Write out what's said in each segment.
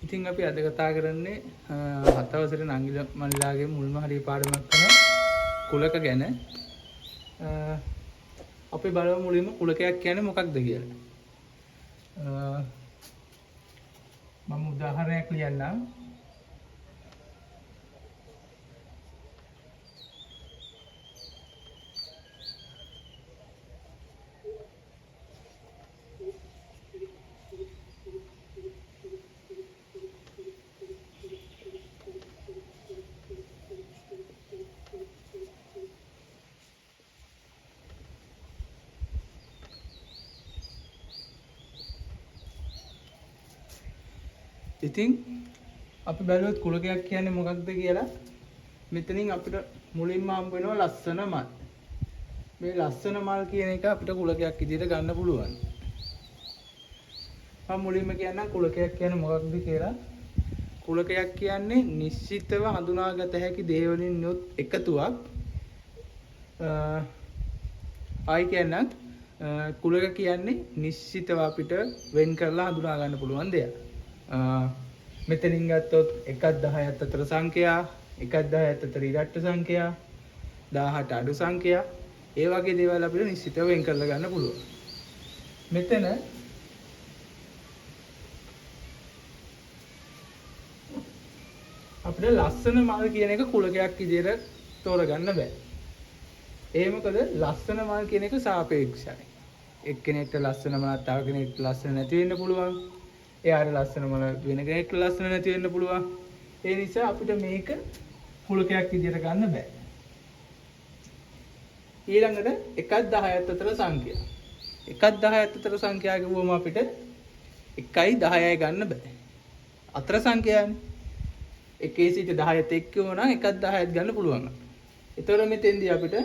ඉතින් අපි අද කතා කරන්නේ හත් අවසරේ නංගිල මල්ලාගේ මුල්ම හරිය පාඩමක් තමයි කුලක ගැන. අපි බලමු මුලින්ම කුලකයක් කියන්නේ මොකක්ද කියලා. මම උදාහරණයක් ලියන්නම්. ඉතින් අපි බලුවොත් කුලකයක් කියන්නේ මොකක්ද කියලා මෙතනින් අපිට මුලින්ම හම්බ වෙනවා ලස්සන මල්. මේ ලස්සන මල් කියන එක අපිට කුලකයක් විදිහට ගන්න පුළුවන්. මම මුලින්ම කියන්නම් කුලකයක් කියන්නේ මොකක්ද කියලා. කුලකයක් කියන්නේ නිශ්චිතව හඳුනාගත හැකි දේ වලින් යුත් එකතුවක්. ආයි කියන්නම් කුලක කියන්නේ නිශ්චිතව අපිට වෙන් කරලා හඳුනා ගන්න පුළුවන් දෙයක්. මෙතනින් ගත්තොත් 1 10ත් අතර සංඛ්‍යා 1 10ත් අතර ඉරට්ට සංඛ්‍යා 18 අඩු සංඛ්‍යා ඒ වගේ දේවල් අපිට නිශ්චිතව වෙන් කරලා ගන්න පුළුවන්. මෙතන අපිට ලස්සන මල් කියන එක කුලකයක් විදිහට තෝරගන්න බෑ. ඒ මොකද ලස්සන මල් කියන එක සාපේක්ෂයි. එක්කෙනෙක්ට ලස්සන මලක් තව කෙනෙක්ට ලස්සන නැති වෙන්න පුළුවන්. එයාට ලස්සන මල වෙන කෙනෙක්ට ලස්සන නැති වෙන්න පුළුවන්. ඒ නිසා අපිට මේක කුලකයක් විදිහට ගන්න බෑ. ඊළඟට 1 10ත් අතර සංඛ්‍යා. 1 10ත් අතර සංඛ්‍යා කිව්වම අපිට 1යි 10යි ගන්න බෑ. අතර සංඛ්‍යානේ. 1 සිට 10ත් එක්ක වුණා 1 10ත් ගන්න පුළුවන්. ඒතර මෙතෙන්දී අපිට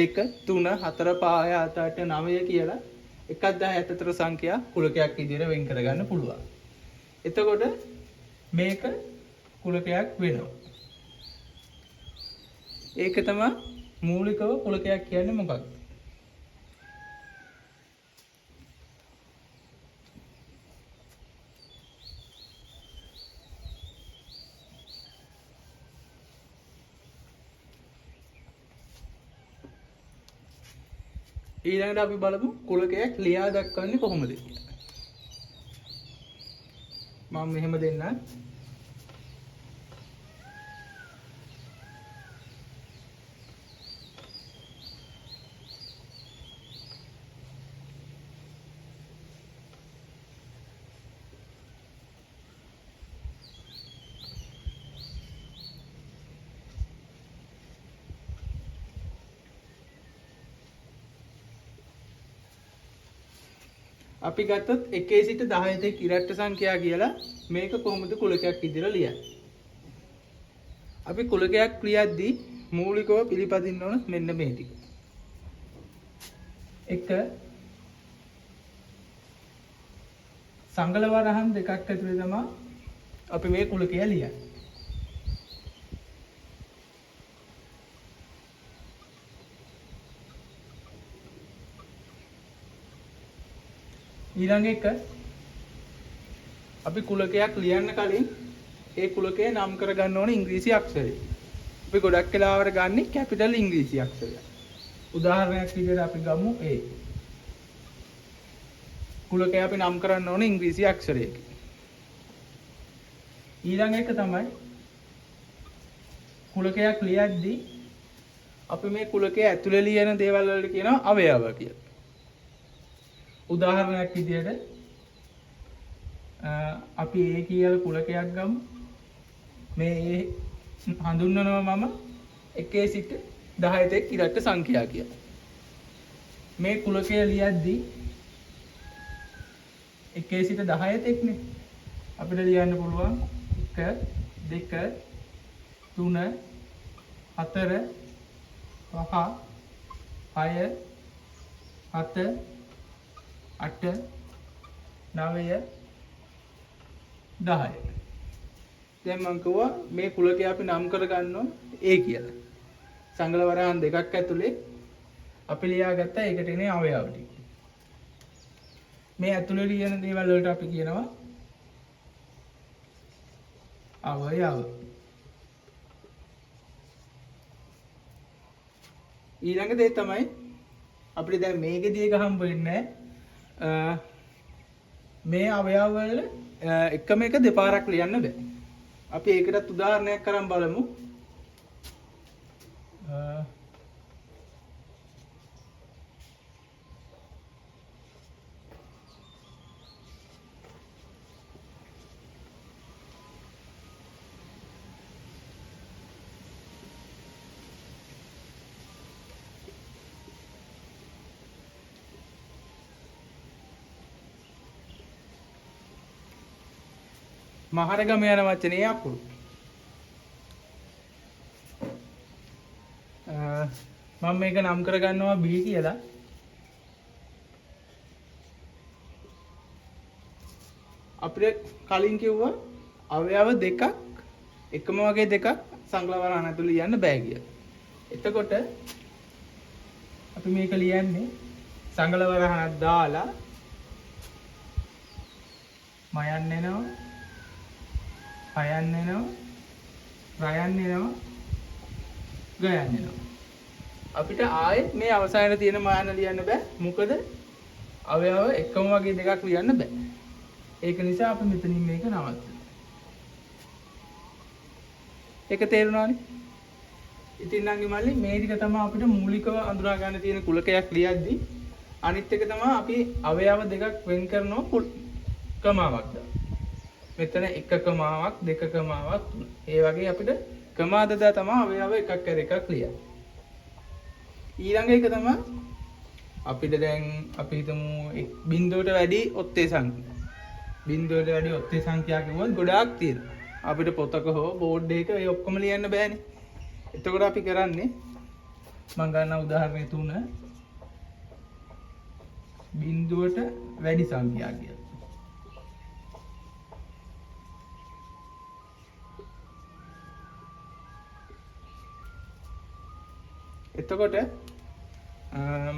2 3 4 5 6 7 8 9 කියලා 1 10ත් අතර සංඛ්‍යා කුලකයක් විදිහට වෙන් කරගන්න පුළුවන්. එතකොට මේක කුලකයක් වෙනවා. ඒක තමයි මූලිකව කුලකයක් කියන්නේ මොකක්ද? ඊළඟට අපි බලමු කුලකයක් ලියා දක්වන්නේ කොහොමද කියලා. මම මෙහෙම දෙන්නම්. අපි ගත්තොත් 1 සිට 10 තෙක් ඉරට්ට සංඛ්‍යා කියලා මේක කොහොමද කුලකයක් විදිහට ලියන්නේ? අපි කුලකයක් ලියද්දී මූලිකව පිළිපදින්න ඕන මෙන්න මේ ටික. 1 සංගල වරහන් දෙකක් ඇතුලේ තමයි අපි මේ කුලකය ලියන්නේ. ඊළඟ එක අපි කුලකයක් ලියන්න කලින් ඒ කුලකය නම් කරගන්න ඕනේ ඉංග්‍රීසි අක්ෂරය. අපි ගොඩක් වෙලාවට ගන්නෙ කැපිටල් ඉංග්‍රීසි අක්ෂරය. උදාහරණයක් විදිහට අපි ගමු A. කුලකය අපි නම් කරන්න ඕනේ ඉංග්‍රීසි අක්ෂරයකින්. ඊළඟ එක තමයි කුලකයක් ලියද්දී අපි මේ කුලකයේ ඇතුලේ ලියන දේවල් වලට කියනවා අවයව කියලා. උදාහරණයක් විදිහට අපි A කියලා කුලකයක් ගමු. මේ A හඳුන්වනවා මම 1 සිට 10 තෙක් ඉරට්ට සංඛ්‍යා කියලා. මේ කුලකය ලියද්දී 1 සිට 10 තෙක්නේ අපිට ලියන්න පුළුවන් 1 2 3 4 5 6 7 8 9 10. දැන් මම කිව්වා මේ කුලකය අපි නම් කරගන්නවා A කියලා. සංගල වරහන් දෙකක් ඇතුලේ අපි ලියාගත්ත ඒකට එනේ අවයව ටික. මේ ඇතුලේ ලියන දේවල් වලට අපි කියනවා අවයව. ඊළඟ දේ තමයි අපිට දැන් මේකෙදී එක හම්බ වෙන්නේ මේ අවයව වල එකම එක දෙපාරක් ලියන්න බෑ. අපි ඒකටත් උදාහරණයක් කරන් බලමු. මහරගම යන වචනේ අකුරු. මම මේක නම් කරගන්නවා B කියලා. අපිට කලින් කිව්වා අවයව දෙකක් එකම වගේ දෙකක් සංකලන වරහන් ඇතුළේ ලියන්න බෑ කියලා. එතකොට අපි මේක ලියන්නේ සංකලන වරහනක් දාලා මයන් එනවා හයන් එනවා රයන් එනවා ගයන් එනවා. අපිට ආයෙත් මේ අවසානයේ තියෙන මාන ලියන්න බෑ. මොකද අවයව එකම වගේ දෙකක් ලියන්න බෑ. ඒක නිසා අපි මෙතනින් මේක නවත්තනවා. ඒක තේරුණානේ? ඉතින් නම් මල්ලි මේ ටික තමයි අපිට මූලිකව අඳුනා ගන්න තියෙන කුලකයක් ලියද්දි. අනිත් එක තමයි අපි අවයව දෙකක් වෙන් කරනවා කමාවක් දාලා. මෙතන එක කමාවක් දෙක කමාවක් තුන. ඒ වගේ අපිට කමා දදා තමයි අවයව එකක් කර එකක් ලියන්නේ. ඊළඟ එක තමයි අපිට දැන් අපි හිතමු බිංදුවට වැඩි ඔත්තේ සංඛ්‍යා. බිංදුවට වැඩි ඔත්තේ සංඛ්‍යා කිව්වොත් ගොඩාක් තියෙනවා. අපිට පොතක හෝ බෝඩ් එකක ඒ ඔක්කොම ලියන්න බෑනේ. එතකොට අපි කරන්නේ මම ගන්න උදාහරණය 3 බිංදුවට වැඩි සංඛ්‍යා කියලා. එතකොට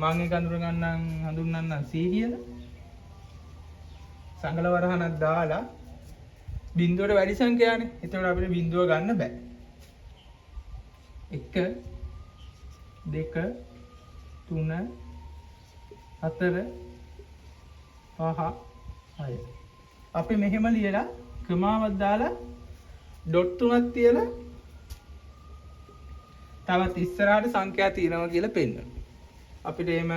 මම ඒක හඳුන්වන්නම් C කියලා. සංකල වරහනක් දාලා බිංදුවට වැඩි සංඛ්‍යානේ. එතකොට අපිට බිංදුව ගන්න බෑ. 1 2 3 4 5 6 අපි මෙහෙම ලියලා ක්‍රමාවක් දාලා ඩොට් තුනක් තියලා තවත් ඉස්සරහට සංඛ්‍යා තියෙනවා කියලා පෙන්වනවා. අපිට එහෙම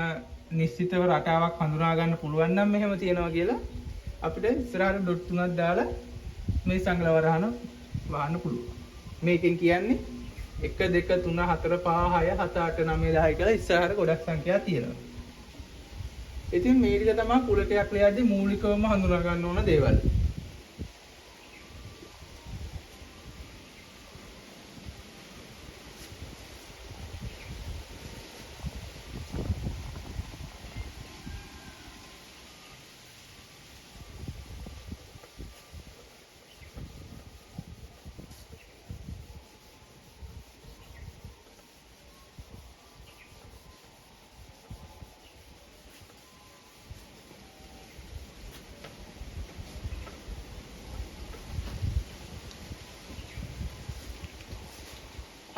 නිශ්චිතව රටාවක් හඳුනා ගන්න පුළුවන් නම් මෙහෙම තියෙනවා කියලා අපිට ඉස්සරහට ඩොට් තුනක් දාලා මේ සංකල වරහන වහන්න පුළුවන්. මේකෙන් කියන්නේ 1 2 3 4 5 6 7 8 9 10 කියලා ඉස්සරහට ගොඩක් සංඛ්‍යා තියෙනවා. ඉතින් මේ ටික තමයි කුලකයක් ලියද්දී මූලිකවම හඳුනා ගන්න ඕන දේවල්.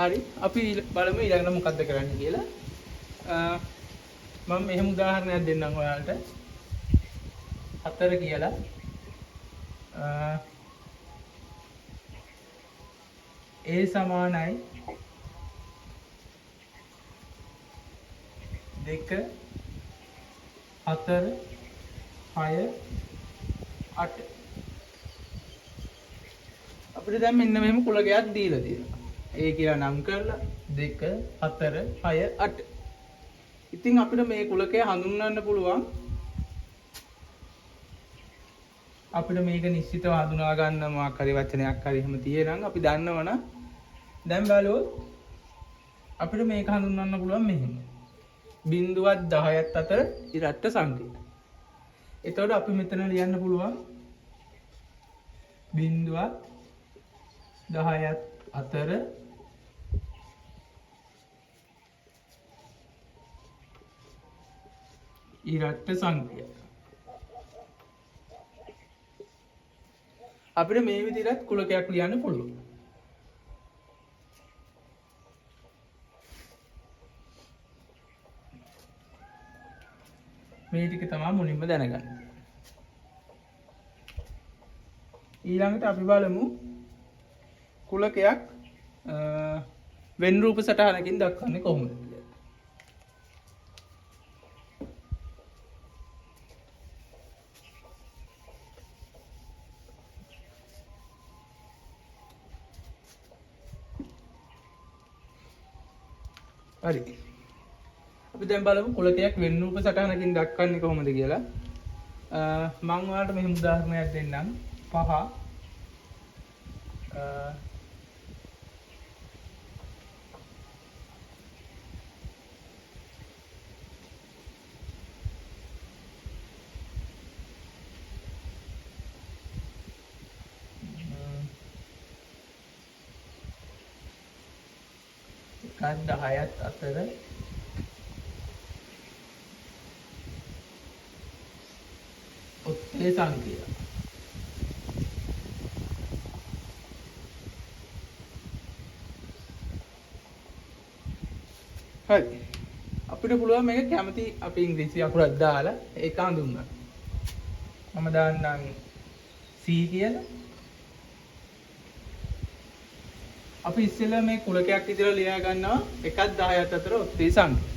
හරි අපි බලමු ඊළඟට මොකද්ද කරන්න කියලා. මම මෙහෙම උදාහරණයක් දෙන්නම් ඔයාලට. 4 කියලා A සමානයි 2 4 6 8 අපිට දැන් මෙන්න මෙහෙම කුලකයක් දීලා තියෙනවා. A කියලා නම් කරලා 2 4 6 8. ඉතින් අපිට මේ කුලකය හඳුන්වන්න පුළුවන්. අපිට මේක නිශ්චිතව හඳුනා ගන්න මොකක් හරි වචනයක් හරි එහෙම තියෙනම් අපි දන්නවනම් දැන් බලුවොත් අපිට මේක හඳුන්වන්න පුළුවන් මෙහෙම. බිංදුවත් 10ත් අතර ඉරට්ට සංඛ්‍යා. එතකොට අපි මෙතන ලියන්න පුළුවන් බිංදුවත් 10ත් අතර ඉරට්ට සංඛ්‍යා. අපිට මේ විදිහට කුලකයක් ලියන්න පුළුවන්. මේ ටික තමයි මුලින්ම දැනගන්න. ඊළඟට අපි බලමු කුලකයක් වෙන් රූප සටහනකින් දක්වන්නේ කොහොමද කියලා. හරි. අපි දැන් බලමු කුලකයක් වෙන් රූප සටහනකින් දක්වන්නේ කොහොමද කියලා. මම ඔයාලට මෙහෙම උදාහරණයක් දෙන්නම්. 5 10ත් අතර ඔත්තේ සංඛ්‍යා. හරි. අපිට පුළුවන් මේක කැමති අපි ඉංග්‍රීසි අකුරක් දාලා ඒක හඳුන්වන්න. මම දාන්නම් C කියලා. අපි ඉස්සෙල්ලා මේ කුලකයක් විදිහට ලියා ගන්නවා 1ත් 10ත් අතර ඔත්තේ සංඛ්‍යා.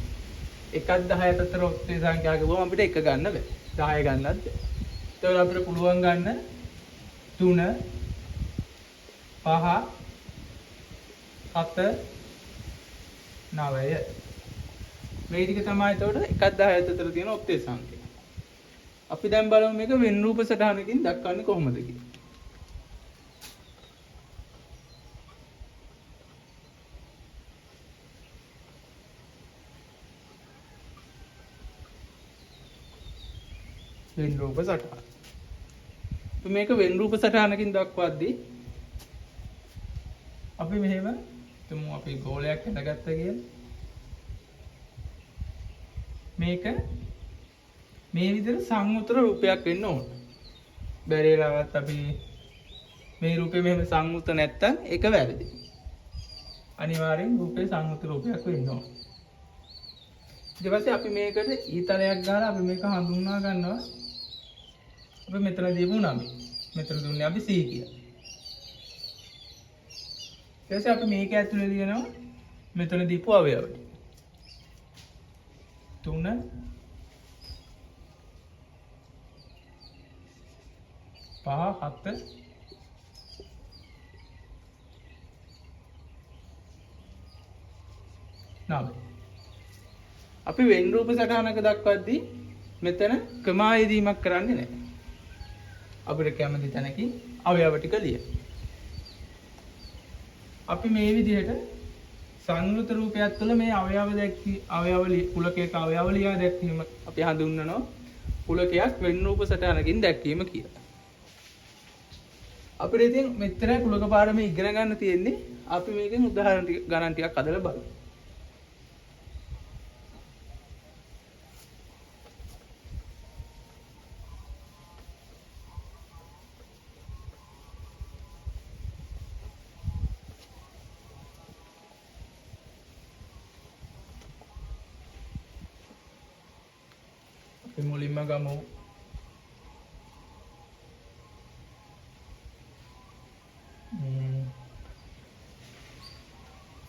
1ත් 10ත් අතර ඔත්තේ සංඛ්‍යා ගිහුවම අපිට 1 ගන්න බෑ. 10 ගන්නත් බෑ. ඒතකොට අපිට පුළුවන් ගන්න 3 5 7 9. මේ ටික තමයි එතකොට 1ත් 10ත් අතර තියෙන ඔත්තේ සංඛ්‍යා. අපි දැන් බලමු මේක වෙන් රූප සටහනකින් දක්වන්නේ කොහොමද කියලා. වෙන් රූප සටහන. මේක වෙන් රූප සටහනකින් දක්වද්දී අපි මෙහෙම තුමු අපි ගෝලයක් හදගත්ත කියලා. මේක මේ විදිහට සංඋත්තර රූපයක් වෙන්න ඕන. බැරි වෙලාවත් අපි මේ රූපේ මෙහෙම සංඋත්තර නැත්තම් ඒක වැරදි. අනිවාර්යෙන් රූපේ සංඋත්තර රූපයක් වෙන්න ඕන. ඊට පස්සේ අපි මේකට ඊතලයක් ගාලා අපි මේක හඳුන්වා ගන්නවා. අපි මෙතන දීපු නම. මෙතන දුන්නේ අපි C කියලා. ඊට පස්සේ අපි මේක ඇතුලේ ලියනවා මෙතන දීපු අවයව. 3 5 7 9. අපි වෙන් රූප සටහනක දක්වද්දී මෙතන ක්‍රමායදීමක් කරන්නේ නැහැ. අපිට කැමති තැනකින් අවයව ටික ලියන්න. අපි මේ විදිහට සංයුත රූපයක් තුළ මේ අවයව කුලකයක අවයව ලියා දැක්වීම අපි හඳුන්වනවා කුලකයක් වෙන් රූප සටහනකින් දැක්වීම කියලා. අපිට ඉතින් මෙච්චරයි කුලක පාඩමේ ඉගෙන ගන්න තියෙන්නේ. අපි මේකෙන් උදාහරණ ගණන් ටිකක් අදලා බලමු. මුලින්ම ගමු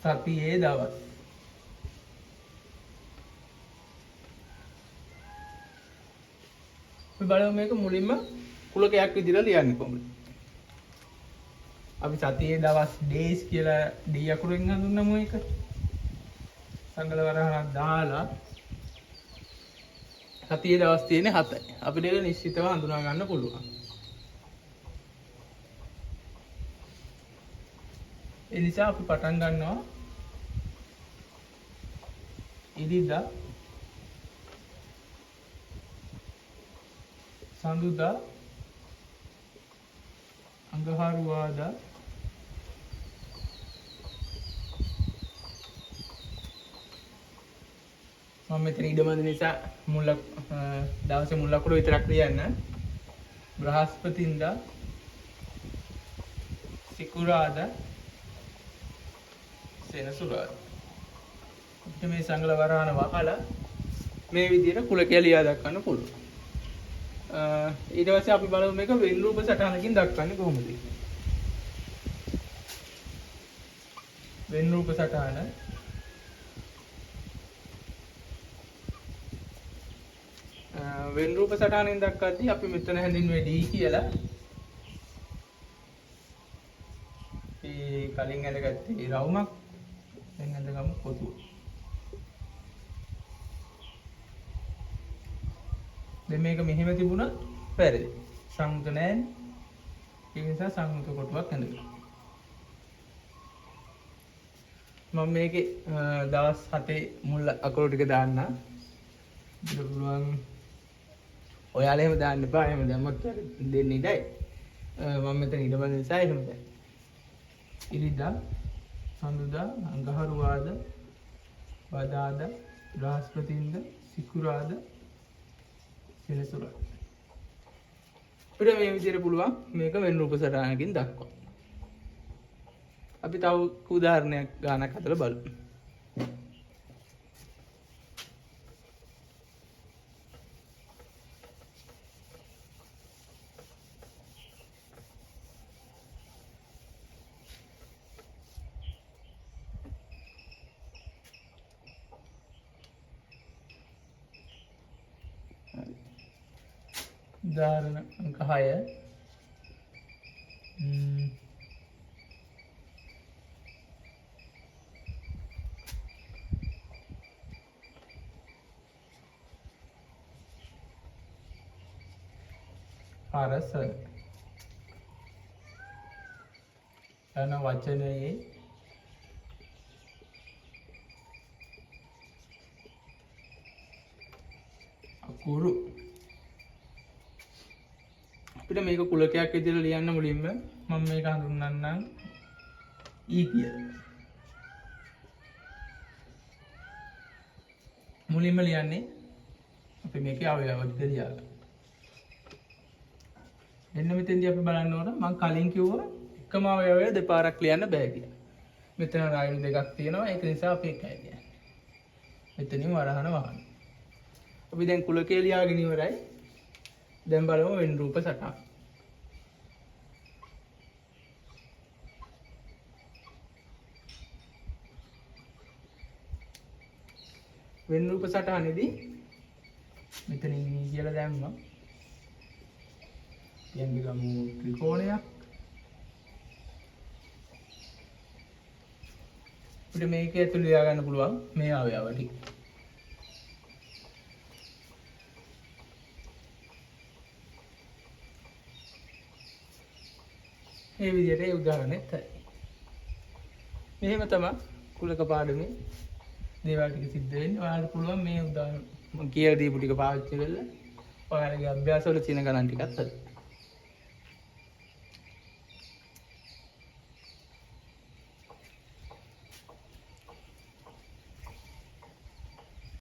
සතියේ දවස්. අපි බලමු මේක මුලින්ම කුලකයක් විදිහට ලියන්නේ කොහොමද. අපි සතියේ දවස් days කියලා D අකුරෙන් හඳුන්වමු ඒක. සංගල වරහණක් දාලා සතියේ දවස් තියෙන්නේ 7යි. අපිට ඒක නිශ්චිතව හඳුනා ගන්න පුළුවන්. ඒ නිසා අපි පටන් ගන්නවා ඉරිදා සඳුදා අඟහරුවාදා මම මෙතන ඉඩමද නිසා මුල් දවසේ මුල් අකුර විතරක් ලියන්න. බ්‍රහස්පතින්දා සිකුරාදා, සෙනසුරාදා. අපිට මේ සංගල වරහන වහලා මේ විදිහට කුලකය ලියා දක්වන්න පුළුවන්. ඊට පස්සේ අපි බලමු මේක වෙන් රූප සටහනකින් දක්වන්නේ කොහොමද. වෙන් රූප සටහන වෙන් රූප සටහනින් දක්වද්දී අපි මෙතන හැඳින්වුවේ D කියලා. ඒ කලින් ඇඳගත්තේ රවුමක්. දැන් ඇඳගමු පොතුව. දැන් මේක මෙහෙම තිබුණා වැරදි. සංයුත නැහැ. ඒ නිසා සංයුත කොටුවක් ඇඳගමු. මම මේකේ දවස් 7 මුල් අකුරු ටික දාන්න. ඉතින් පුළුවන් ඔයාලා එහෙම දාන්න එපා. එහෙම දැම්මොත් දෙන්නේ ඉඩයි. මම මෙතන ඉඩම නිසා එහෙම දැන්. ඉරිදා, සඳුදා, අඟහරුවාදා, බදාදා, බ්‍රහස්පතින්දා, සිකුරාදා, සෙනසුරාදා. අපිට මේ විදිහට පුළුවන් මේක වෙන් රූප සටහනකින් දක්වන්න. අපි තව උදාහරණයක් ගානක් හදලා බලමු. උදාහරණ අංක 6 හරස යන වචනයේ අකුරු අපිට මේක කුලකයක් විදිහට ලියන්න මුලින්ම මම මේක හඳුන්වන්නම් E කියලා. මුලින්ම ලියන්නේ අපි මේකේ අවයව ටික ලියලා. එන්න මෙතෙන්දී අපි බලන්න ඕන මම කලින් කිව්වා එකම අවයවය දෙපාරක් ලියන්න බෑ කියලා. මෙතන රායුන් දෙකක් තියෙනවා ඒක නිසා අපි එකයි ලියන්නේ. මෙතනින් වරහන වහන. අපි දැන් කුලකේ ලියාගෙන ඉවරයි. දැන් බලමු වෙන් රූප සටහන. වෙන් රූප සටහනේදී මෙතනින් කියලා දැම්මා. යන්නේ ගමු ත්‍රිකෝණයක්. අපිට මේක ඇතුළේ ලියා ගන්න පුළුවන් මේ අවයව ටික. මේ විදිහට ඒ උදාහරණෙත් හරි. මෙහෙම තමයි කුලක පාඩමේ දේවල් ටික සිද්ධ වෙන්නේ. ඔයාලට පුළුවන් මේ උදාහරණ මම කියලා දීපු ටික පාවිච්චි කරලා ඔයාලගේ අභ්‍යාසවල තියෙන ගණන් ටිකත් හරි.